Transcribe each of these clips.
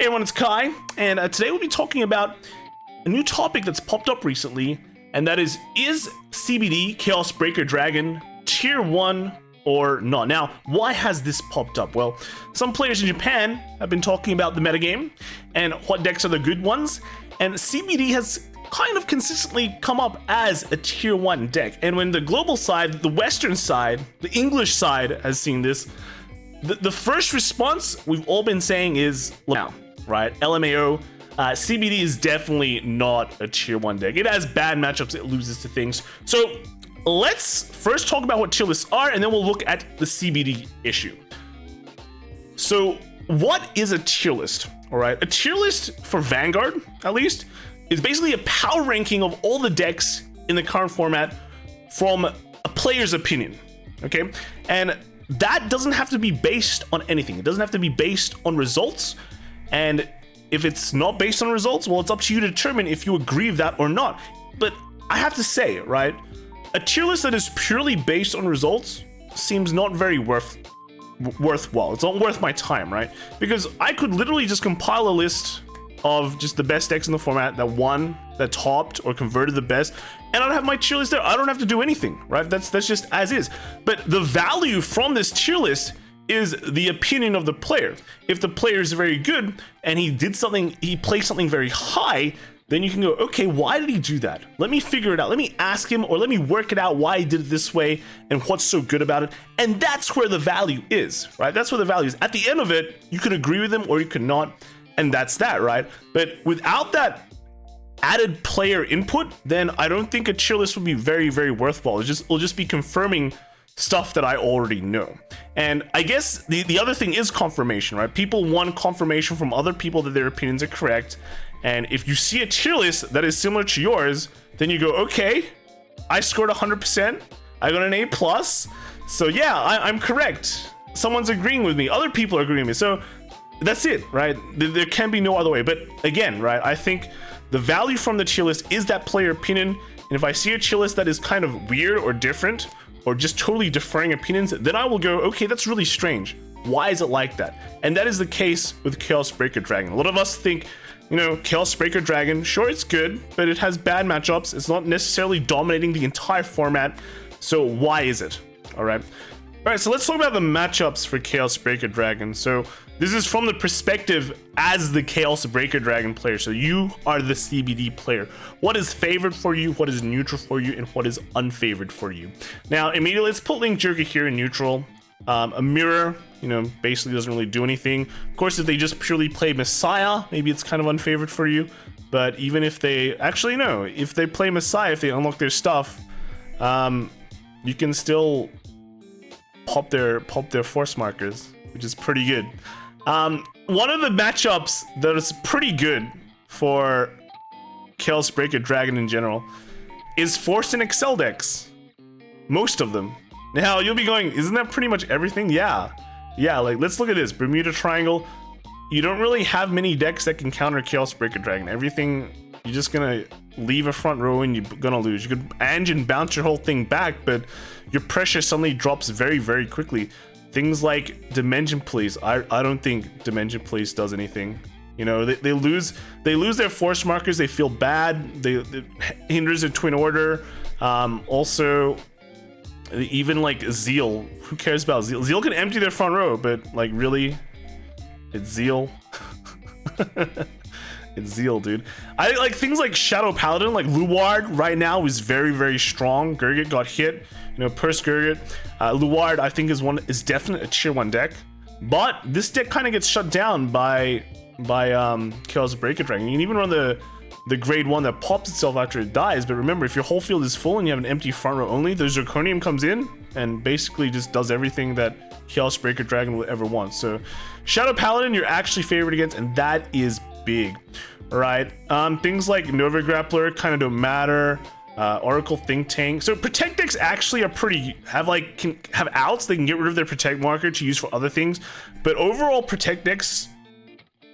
Hey everyone, it's Kai, and today we'll be talking about a new topic that's popped up recently, and that is CBD Chaos Breaker Dragon Tier 1 or not? Now, why has this popped up? Well, some players in Japan have been talking about the metagame and what decks are the good ones, and CBD has kind of consistently come up as a Tier 1 deck. And when the global side, the Western side, the English side has seen this, the first response we've all been saying is, now, right? LMAO, CBD is definitely not a Tier 1 deck. It has bad matchups, it loses to things. So let's first talk about what tier lists are, and then we'll look at the CBD issue. So what is a tier list? All right, a tier list for Vanguard, at least, is basically a power ranking of all the decks in the current format from a player's opinion, okay? And that doesn't have to be based on anything. It doesn't have to be based on results. And if it's not based on results, well, it's up to you to determine if you agree with that or not. But I have to say, right, a tier list that is purely based on results seems not very worthwhile. It's not worth my time, right? Because I could literally just compile a list of just the best decks in the format that won, that topped or converted the best, and I'd have my tier list there. I don't have to do anything, right? That's just as is. But the value from this tier list is the opinion of the player. If the player is very good and he played something very high, then you can go, okay, why did he do that? Let me figure it out. Let me ask him, or let me work it out why he did it this way and what's so good about it. And that's where the value is, right? That's where the value is. At the end of it, you could agree with him or you could not, and that's that, right? But without that added player input, then I don't think a tier list would be very, very worthwhile. It'll just be confirming stuff that I already know. And I guess the other thing is confirmation, right? People want confirmation from other people that their opinions are correct. And if you see a tier list that is similar to yours, then you go, okay, I scored 100%. I got an A+. So yeah, I'm correct. Someone's agreeing with me. Other people are agreeing with me. So that's it, right? There can be no other way. But again, right, I think the value from the tier list is that player opinion. And if I see a tier list that is kind of weird or different, or just totally differing opinions, then I will go, okay, that's really strange. Why is it like that? And that is the case with Chaos Breaker Dragon. A lot of us think, you know, Chaos Breaker Dragon, sure, it's good, but it has bad matchups. It's not necessarily dominating the entire format. So why is it? All right. All right, so let's talk about the matchups for Chaos Breaker Dragon. So this is from the perspective as the Chaos Breaker Dragon player. So you are the CBD player. What is favored for you? What is neutral for you? And what is unfavored for you? Now, immediately, let's put Link Jerker here in neutral. A mirror, you know, basically doesn't really do anything. Of course, if they just purely play Messiah, maybe it's kind of unfavored for you. But even if they, actually no, if they play Messiah, if they unlock their stuff, you can still pop their force markers, which is pretty good. One of the matchups that is pretty good for Chaos Breaker Dragon in general is Force and Excel decks. Most of them. Now, you'll be going, isn't that pretty much everything? Yeah, like, let's look at this. Bermuda Triangle. You don't really have many decks that can counter Chaos Breaker Dragon. Everything, you're just gonna leave a front row and you're gonna lose. You could engine bounce your whole thing back, but your pressure suddenly drops very, very quickly. Things like Dimension Police, I don't think Dimension Police does anything. You know, they lose their force markers, they feel bad, it hinders their twin order. Also, even like Zeal, who cares about Zeal? Zeal can empty their front row, but like, really? It's Zeal. It's Zeal, dude. I like things like Shadow Paladin, like Luard right now is very, very strong. Gurgit got hit, you know, Purse Gurgit. Luard, I think, is definitely a tier 1 deck, but this deck kind of gets shut down by Chaos Breaker Dragon. You can even run the grade 1 that pops itself after it dies, but remember, if your whole field is full and you have an empty front row only, the Zirconium comes in and basically just does everything that Chaos Breaker Dragon will ever want. So Shadow Paladin, you're actually favored against, and that is big. All right, things like Nova Grappler kind of don't matter. Oracle Think Tank. So protect decks actually are can have outs. They can get rid of their protect marker to use for other things, but overall protect decks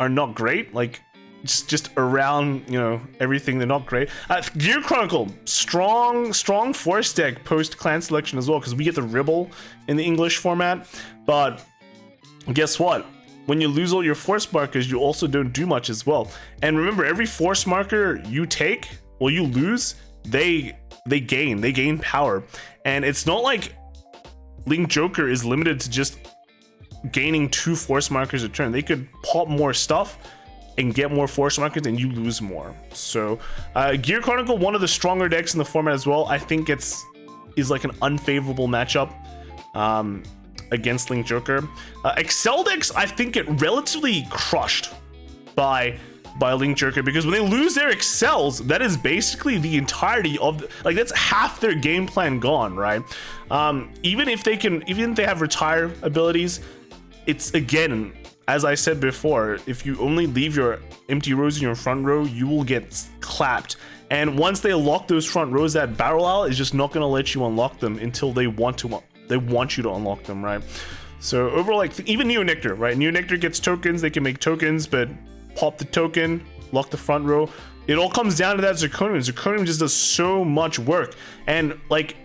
are not great. Like, just around, you know, everything, they're not great. Gear Chronicle, strong force deck post clan selection as well, because we get the Ribble in the English format. But guess what? when you lose all your force markers, you also don't do much as well. And remember, every force marker you take, well, you lose, they gain power. And it's not like Link Joker is limited to just gaining 2 force markers a turn. They could pop more stuff and get more force markers, and you lose more. So Gear Chronicle, one of the stronger decks in the format as well. I think is like an unfavorable matchup against Link Joker. Excel decks, I think, get relatively crushed by Link Joker, because when they lose their Excels, that is basically the entirety of like that's half their game plan gone, right? Even if they have retire abilities, it's, again, as I said before, if you only leave your empty rows in your front row, you will get clapped. And once they unlock those front rows, that barrel owl is just not going to let you unlock them until they want you to unlock them, right? So overall, like even Neonectar, right? Neonectar gets tokens, they can make tokens, but pop the token, lock the front row. It all comes down to that Zirconium. Zirconium just does so much work. And like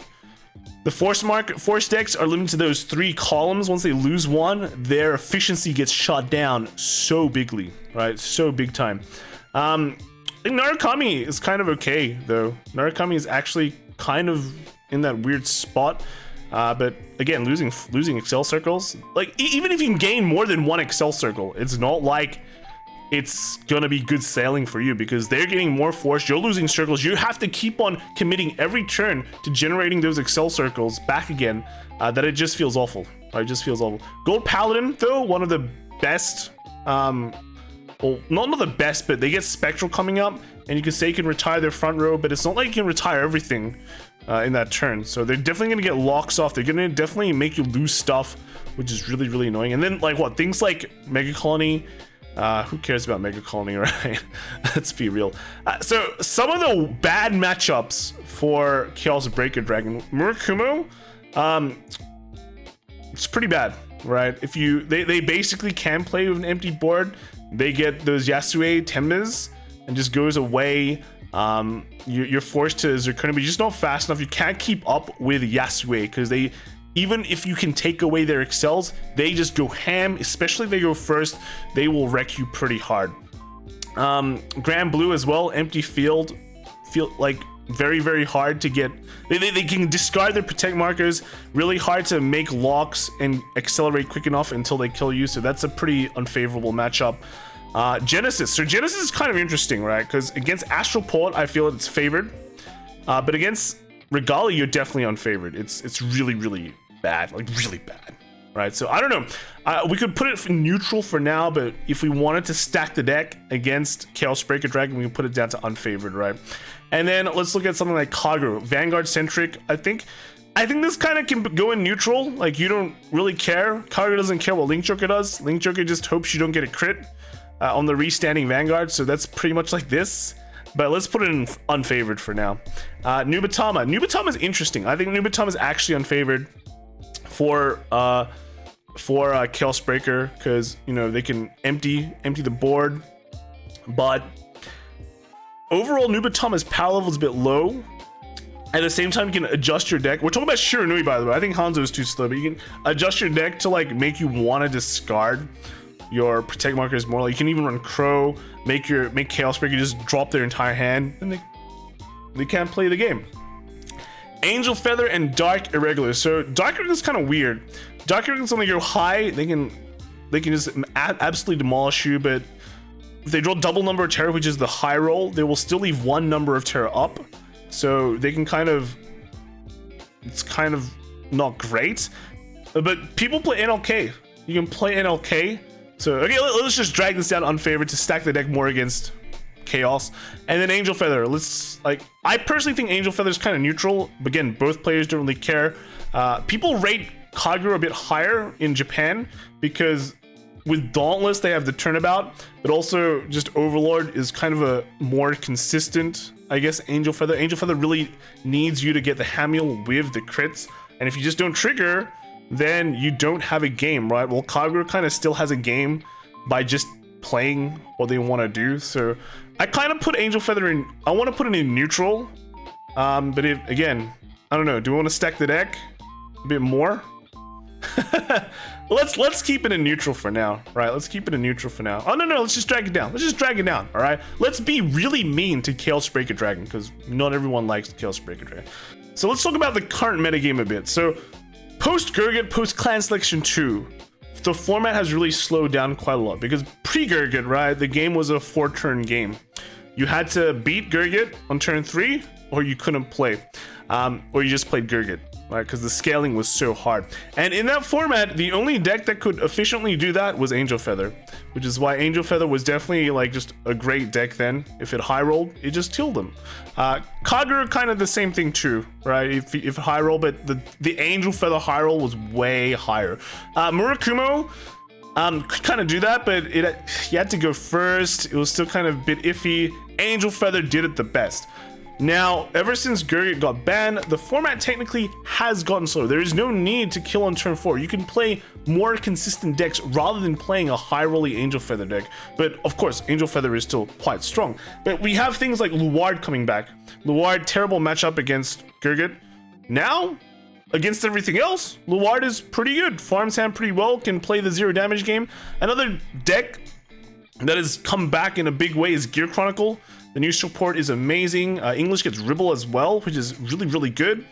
the force decks are limited to those 3 columns. Once they lose one, their efficiency gets shot down so bigly, right? So big time. I think Narukami is kind of okay though. Narukami is actually kind of in that weird spot. But again, losing Excel circles, like even if you can gain more than 1 Excel circle, it's not like it's gonna be good sailing for you, because they're getting more force, you're losing circles, you have to keep on committing every turn to generating those Excel circles back again, that it just feels awful, right? It just feels awful. Gold Paladin, though, one of the best, well, not the best, but they get Spectral coming up, and you can say you can retire their front row, but it's not like you can retire everything in that turn. So they're definitely gonna get locks off, they're gonna definitely make you lose stuff, which is really, really annoying. And then like what, things like Mega Colony, who cares about Mega Colony, right? Let's be real. So some of the bad matchups for Chaos Breaker Dragon, Murakumo, it's pretty bad, right? If they basically can play with an empty board. They get those Yasue Tenbas and just goes away. You're forced to Zirconium, but you're just not fast enough. You can't keep up with Yasue, because even if you can take away their Excels, they just go ham. Especially if they go first, they will wreck you pretty hard. Grand Blue as well, empty field like very, very hard to get. They can discard their protect markers, really hard to make locks and accelerate quick enough until they kill you, so that's a pretty unfavorable matchup. Genesis, so Genesis is kind of interesting, right? Because against Astral Poet, I feel it's favored, but against Regalia, you're definitely unfavored. It's really, really bad, like really bad, right? So I don't know, we could put it for neutral for now, but if we wanted to stack the deck against Chaos Breaker Dragon, we can put it down to unfavored, right? And then let's look at something like Kagero, Vanguard centric. I think this kind of can go in neutral, like you don't really care. Kagero doesn't care what Link Joker does. Link Joker just hopes you don't get a crit on the restanding Vanguard, so that's pretty much like this. But let's put it in unfavored for now. Nubatama. Nubatama is interesting. I think Nubatama is actually unfavored for Chaos Breaker, because you know they can empty the board, but overall Nubatama's power level is a bit low. At the same time, you can adjust your deck. We're talking about Shiranui, by the way. I think Hanzo is too slow, but you can adjust your deck to like make you want to discard your protect markers more. Like you can even run Crow, make Chaos Breaker just drop their entire hand, and they can't play the game. Angel Feather and Dark Irregular. So Dark Irregular is kind of weird. Dark Irregular is only go high, they can just absolutely demolish you, but if they draw double number of terror, which is the high roll, they will still leave 1 number of terror up. So they can it's kind of not great. But people play NLK. You can play NLK. So okay, let's just drag this down unfavored to stack the deck more against Chaos. And then Angel Feather. I personally think Angel Feather is kind of neutral. But again, both players don't really care. People rate Kagero a bit higher in Japan because with Dauntless they have the turnabout, but also just Overlord is kind of a more consistent, I guess, Angel Feather. Angel Feather really needs you to get the Hamiel with the crits, and if you just don't trigger, then you don't have a game, right? Well, Kagero kind of still has a game by just playing what they want to do. So I kind of put Angel Feather in, I want to put it in neutral, but again, I don't know, do we want to stack the deck a bit more? let's keep it in neutral for now, right? Let's keep it in neutral for now. Oh no, let's just drag it down. Let's just drag it down, all right? Let's be really mean to Chaos Breaker Dragon because not everyone likes Chaos Breaker Dragon. So let's talk about the current metagame a bit. So post Gurgit, post Clan Selection 2, the format has really slowed down quite a lot because pre-Gurgit, right, the game was a 4-turn game. You had to beat Gurgit on turn 3 or you couldn't play, or you just played Gurgit, right, because the scaling was so hard. And in that format, the only deck that could efficiently do that was Angel Feather, which is why Angel Feather was definitely like just a great deck then. If it high rolled, it just killed them. Kagura kind of the same thing too, right? If high roll, but the Angel Feather high roll was way higher. Murakumo could kind of do that, but you had to go first. It was still kind of a bit iffy. Angel Feather did it the best. Now, ever since Gurgit got banned, the format technically has gotten slower. There is no need to kill on turn 4. You can play more consistent decks rather than playing a high-rolly Angel Feather deck. But of course, Angel Feather is still quite strong. But we have things like Luard coming back. Luard, terrible matchup against Gurgit. Now, against everything else, Luard is pretty good. Farms hand pretty well, can play the 0 damage game. Another deck that has come back in a big way is Gear Chronicle. The new support is amazing. English gets Ribble as well, which is really, really good.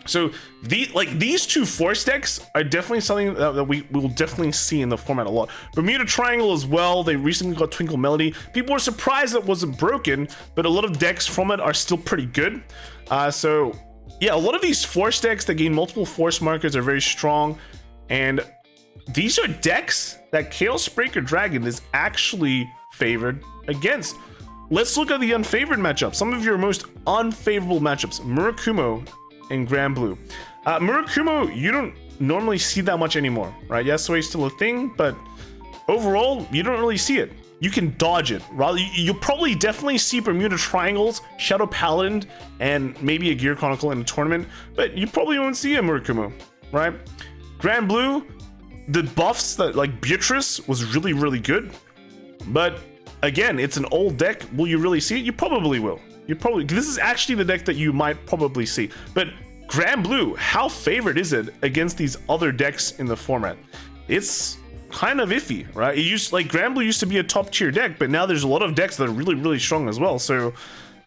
So these two force decks are definitely something that we will definitely see in the format a lot. Bermuda Triangle as well. They recently got Twinkle Melody. People were surprised it wasn't broken, but a lot of decks from it are still pretty good. So yeah, a lot of these force decks that gain multiple force markers are very strong. And these are decks that Chaos Breaker Dragon is actually favored against. Let's look at the unfavored matchups. Some of your most unfavorable matchups. Murakumo and Grand Blue. Murakumo, you don't normally see that much anymore, right? Yasuo is still a thing, but overall, you don't really see it. You can dodge it. Rather, you'll probably definitely see Bermuda Triangles, Shadow Paladin, and maybe a Gear Chronicle in a tournament, but you probably won't see a Murakumo, right? Grand Blue, the buffs that like Beatrice was really, really good, but again, it's an old deck. Will you really see it? You probably will. This is actually the deck that you might probably see. But Grand Blue, how favored is it against these other decks in the format? It's kind of iffy, right? Grand Blue used to be a top tier deck, but now there's a lot of decks that are really, really strong as well. So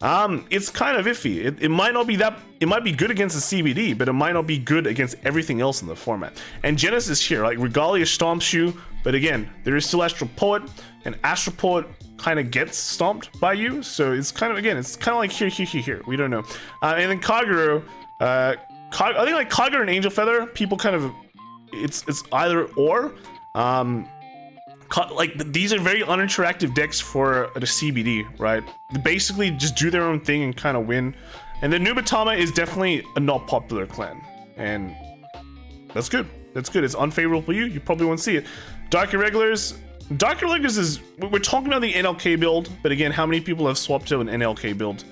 it's kind of iffy. It might not be that. It might be good against the CBD, but it might not be good against everything else in the format. And Genesis here, like Regalia stomps you, but again, there is still Astral Poet, and Astral Poet kind of gets stomped by you. So it's kind of, again, it's kind of like here. We don't know. And then Kagura, I think like Kagura and Angel Feather, people kind of, it's either or. Like these are very uninteractive decks for the CBD, right? They basically just do their own thing and kind of win. And then Nubatama is definitely a not popular clan, and that's good. That's good. It's unfavorable for you. You probably won't see it. Dark Irregulars is, we're talking about the NLK build, but again, how many people have swapped to an NLK build?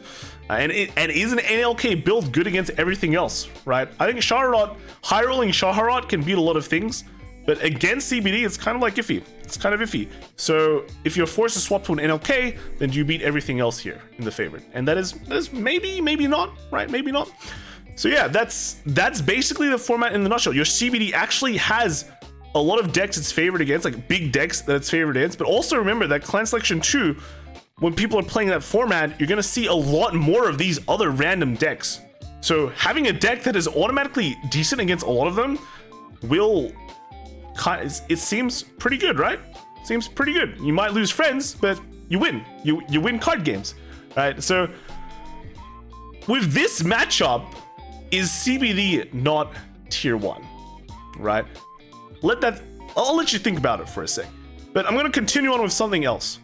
And is an NLK build good against everything else, right? I think Shaharot, high rolling Shaharot can beat a lot of things, but against CBD, it's kind of like iffy. It's kind of iffy. So if you're forced to swap to an NLK, then you beat everything else here in the favorite. And that is maybe not, right? Maybe not. So yeah, that's basically the format in the nutshell. Your CBD actually has a lot of decks it's favored against, like big decks that it's favored against. But also remember that Clan Selection 2, when people are playing that format, you're gonna see a lot more of these other random decks. So having a deck that is automatically decent against a lot of them will, it seems pretty good, right? Seems pretty good. You might lose friends, but you win. You win card games, right? So with this matchup, is CBD not tier 1, right? I'll let you think about it for a sec. But I'm gonna continue on with something else.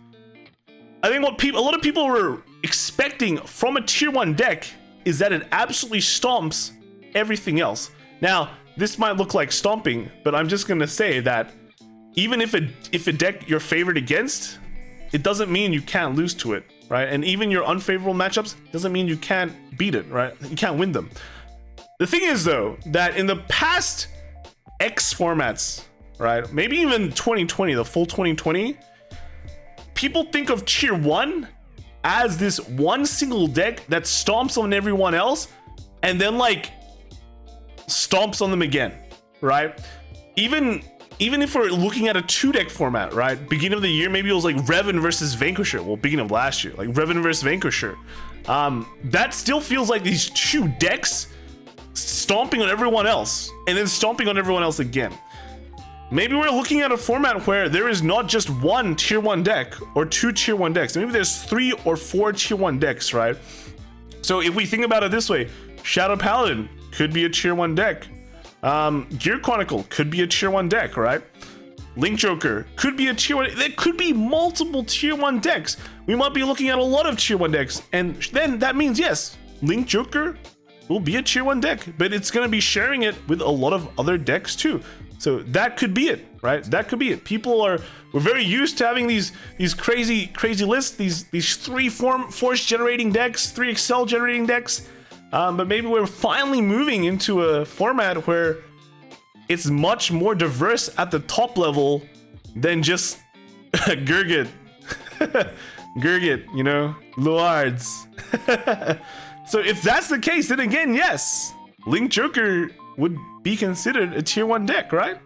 I think a lot of people were expecting from a tier 1 deck is that it absolutely stomps everything else. Now, this might look like stomping, but I'm just gonna say that even if a deck you're favored against, it doesn't mean you can't lose to it, right? And even your unfavorable matchups doesn't mean you can't beat it, right? You can't win them. The thing is though, that in the past X formats, right? Maybe even 2020, the full 2020, people think of tier 1 as this one single deck that stomps on everyone else and then like stomps on them again, right? even if we're looking at a 2-deck format, right? Beginning of the year, maybe it was like Revan versus Vanquisher. Well, beginning of last year, like Revan versus Vanquisher. That still feels like these 2 decks stomping on everyone else and then stomping on everyone else again. Maybe we're looking at a format where there is not just 1 tier 1 deck or 2 tier 1 decks. Maybe there's 3 or 4 tier 1 decks, right? So if we think about it this way, Shadow Paladin could be a tier 1 deck. Gear Chronicle could be a tier 1 deck, right? Link Joker could be a tier 1. There could be multiple tier 1 decks. We might be looking at a lot of tier 1 decks, and then that means, yes, Link Joker will be a tier 1 deck, but it's going to be sharing it with a lot of other decks too. So that could be it, right? That could be it. We're very used to having these crazy lists, these 3 force generating decks, 3 Excel generating decks. But maybe we're finally moving into a format where it's much more diverse at the top level than just Gurgit, you know, Luards. So if that's the case, then again, yes, Link Joker would be considered a tier 1 deck, right?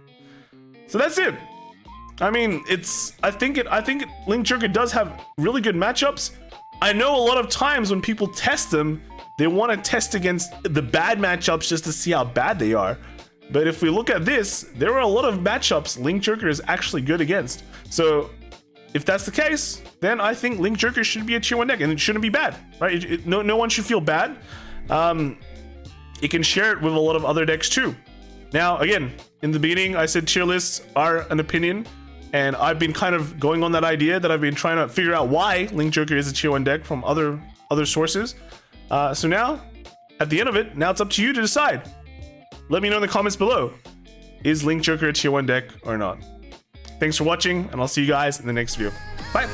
So that's it. I mean, I think Link Joker does have really good matchups. I know a lot of times when people test them, they want to test against the bad matchups just to see how bad they are. But if we look at this, there are a lot of matchups Link Joker is actually good against. So if that's the case, then I think Link Joker should be a tier 1 deck, and it shouldn't be bad, right? No one should feel bad. It can share it with a lot of other decks too. Now, again, in the beginning, I said tier lists are an opinion, and I've been kind of going on that idea that I've been trying to figure out why Link Joker is a tier 1 deck from other sources. So now, at the end of it, now it's up to you to decide. Let me know in the comments below. Is Link Joker a tier 1 deck or not? Thanks for watching, and I'll see you guys in the next video. Bye!